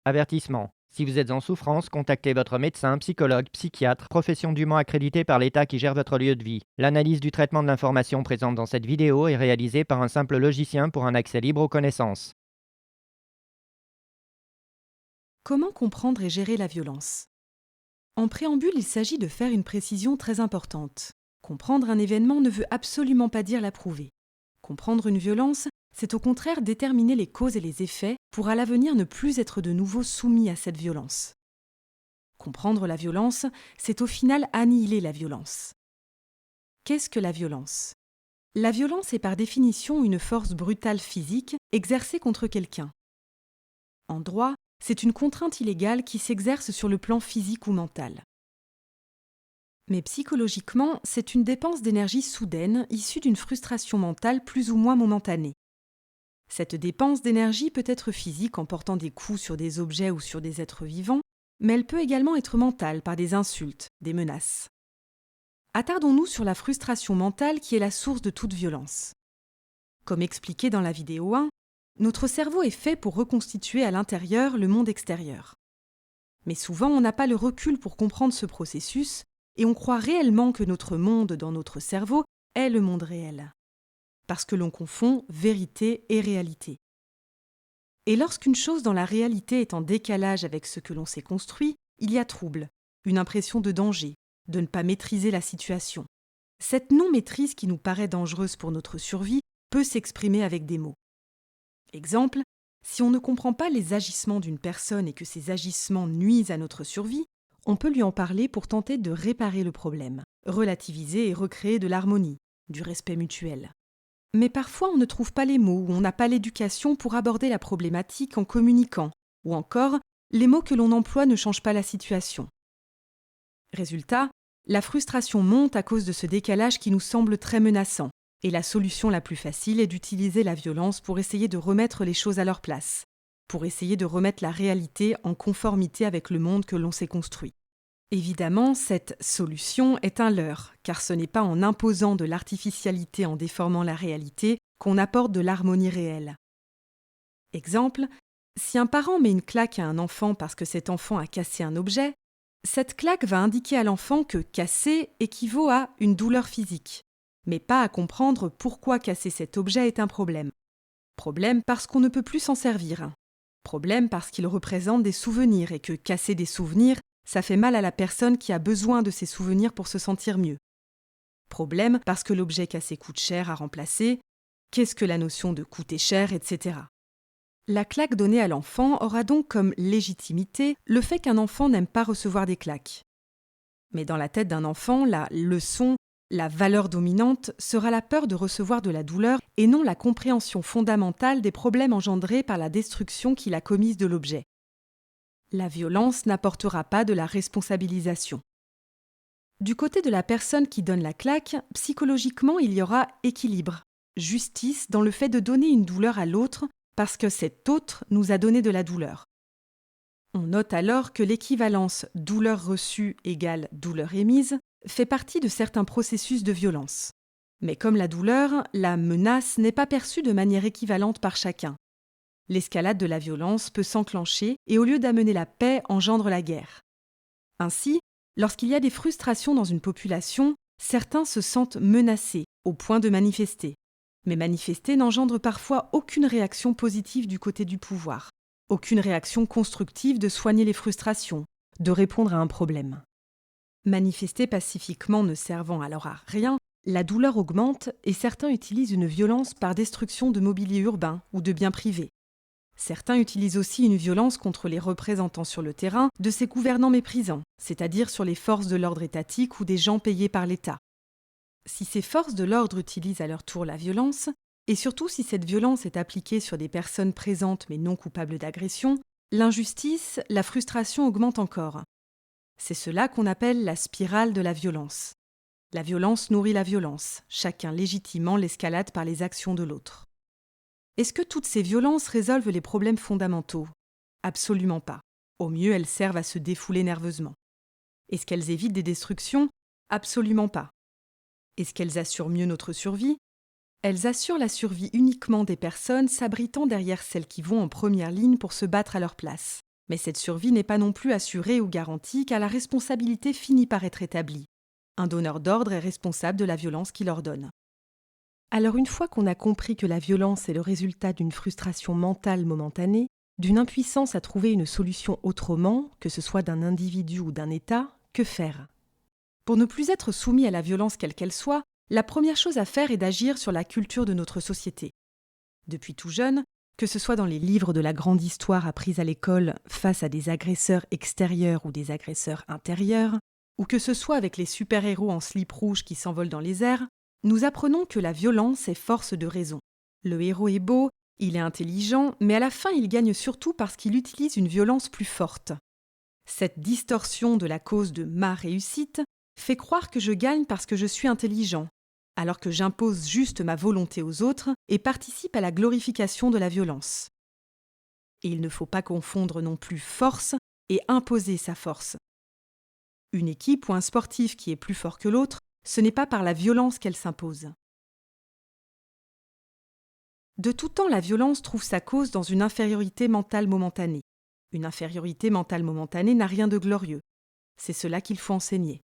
Avertissement. Si vous êtes en souffrance, contactez votre médecin, psychologue, psychiatre, profession dûment accréditée par l'État qui gère votre lieu de vie. L'analyse du traitement de l'information présente dans cette vidéo est réalisée par un simple logicien pour un accès libre aux connaissances. Comment comprendre et gérer la violence? En préambule, il s'agit de faire une précision très importante. Comprendre un événement ne veut absolument pas dire l'approuver. Comprendre une violence, c'est au contraire déterminer les causes et les effets pour à l'avenir ne plus être de nouveau soumis à cette violence. Comprendre la violence, c'est au final annihiler la violence. Qu'est-ce que la violence? La violence est par définition une force brutale physique exercée contre quelqu'un. En droit, c'est une contrainte illégale qui s'exerce sur le plan physique ou mental. Mais psychologiquement, c'est une dépense d'énergie soudaine issue d'une frustration mentale plus ou moins momentanée. Cette dépense d'énergie peut être physique en portant des coups sur des objets ou sur des êtres vivants, mais elle peut également être mentale par des insultes, des menaces. Attardons-nous sur la frustration mentale qui est la source de toute violence. Comme expliqué dans la vidéo 1, notre cerveau est fait pour reconstituer à l'intérieur le monde extérieur. Mais souvent, on n'a pas le recul pour comprendre ce processus et on croit réellement que notre monde dans notre cerveau est le monde réel. Parce que l'on confond vérité et réalité. Et lorsqu'une chose dans la réalité est en décalage avec ce que l'on s'est construit, il y a trouble, une impression de danger, de ne pas maîtriser la situation. Cette non-maîtrise qui nous paraît dangereuse pour notre survie peut s'exprimer avec des mots. Exemple, si on ne comprend pas les agissements d'une personne et que ces agissements nuisent à notre survie, on peut lui en parler pour tenter de réparer le problème, relativiser et recréer de l'harmonie, du respect mutuel. Mais parfois on ne trouve pas les mots ou on n'a pas l'éducation pour aborder la problématique en communiquant, ou encore, les mots que l'on emploie ne changent pas la situation. Résultat, la frustration monte à cause de ce décalage qui nous semble très menaçant. Et la solution la plus facile est d'utiliser la violence pour essayer de remettre les choses à leur place, pour essayer de remettre la réalité en conformité avec le monde que l'on s'est construit. Évidemment, cette solution est un leurre, car ce n'est pas en imposant de l'artificialité en déformant la réalité qu'on apporte de l'harmonie réelle. Exemple, si un parent met une claque à un enfant parce que cet enfant a cassé un objet, cette claque va indiquer à l'enfant que casser équivaut à une douleur physique, mais pas à comprendre pourquoi casser cet objet est un problème. Problème parce qu'on ne peut plus s'en servir. Problème parce qu'il représente des souvenirs et que casser des souvenirs, ça fait mal à la personne qui a besoin de ces souvenirs pour se sentir mieux. Problème parce que l'objet cassé coûte cher à remplacer. Qu'est-ce que la notion de coûter cher, etc. La claque donnée à l'enfant aura donc comme légitimité le fait qu'un enfant n'aime pas recevoir des claques. Mais dans la tête d'un enfant, la leçon, la valeur dominante sera la peur de recevoir de la douleur et non la compréhension fondamentale des problèmes engendrés par la destruction qu'il a commise de l'objet. La violence n'apportera pas de la responsabilisation. Du côté de la personne qui donne la claque, psychologiquement, il y aura équilibre, justice dans le fait de donner une douleur à l'autre parce que cet autre nous a donné de la douleur. On note alors que l'équivalence douleur reçue égale douleur émise fait partie de certains processus de violence. Mais comme la douleur, la menace n'est pas perçue de manière équivalente par chacun. L'escalade de la violence peut s'enclencher et au lieu d'amener la paix, engendre la guerre. Ainsi, lorsqu'il y a des frustrations dans une population, certains se sentent menacés au point de manifester. Mais manifester n'engendre parfois aucune réaction positive du côté du pouvoir, aucune réaction constructive de soigner les frustrations, de répondre à un problème. Manifester pacifiquement ne servant alors à rien, la douleur augmente et certains utilisent une violence par destruction de mobilier urbain ou de biens privés. Certains utilisent aussi une violence contre les représentants sur le terrain de ces gouvernants méprisants, c'est-à-dire sur les forces de l'ordre étatique ou des gens payés par l'État. Si ces forces de l'ordre utilisent à leur tour la violence, et surtout si cette violence est appliquée sur des personnes présentes mais non coupables d'agression, l'injustice, la frustration augmente encore. C'est cela qu'on appelle la spirale de la violence. La violence nourrit la violence, chacun légitimant l'escalade par les actions de l'autre. Est-ce que toutes ces violences résolvent les problèmes fondamentaux? Absolument pas. Au mieux, elles servent à se défouler nerveusement. Est-ce qu'elles évitent des destructions? Absolument pas. Est-ce qu'elles assurent mieux notre survie? Elles assurent la survie uniquement des personnes s'abritant derrière celles qui vont en première ligne pour se battre à leur place, Mais cette survie n'est pas non plus assurée ou garantie car la responsabilité finit par être établie. Un donneur d'ordre est responsable de la violence qu'il ordonne. Alors une fois qu'on a compris que la violence est le résultat d'une frustration mentale momentanée, d'une impuissance à trouver une solution autrement, que ce soit d'un individu ou d'un État, que faire? Pour ne plus être soumis à la violence quelle qu'elle soit, la première chose à faire est d'agir sur la culture de notre société. Depuis tout jeune, que ce soit dans les livres de la grande histoire appris à l'école face à des agresseurs extérieurs ou des agresseurs intérieurs, ou que ce soit avec les super-héros en slip rouge qui s'envolent dans les airs, nous apprenons que la violence est force de raison. Le héros est beau, il est intelligent, mais à la fin il gagne surtout parce qu'il utilise une violence plus forte. Cette distorsion de la cause de ma réussite fait croire que je gagne parce que je suis intelligent, alors que j'impose juste ma volonté aux autres et participe à la glorification de la violence. Et il ne faut pas confondre non plus force et imposer sa force. Une équipe ou un sportif qui est plus fort que l'autre, ce n'est pas par la violence qu'elle s'impose. De tout temps, la violence trouve sa cause dans une infériorité mentale momentanée. Une infériorité mentale momentanée n'a rien de glorieux. C'est cela qu'il faut enseigner.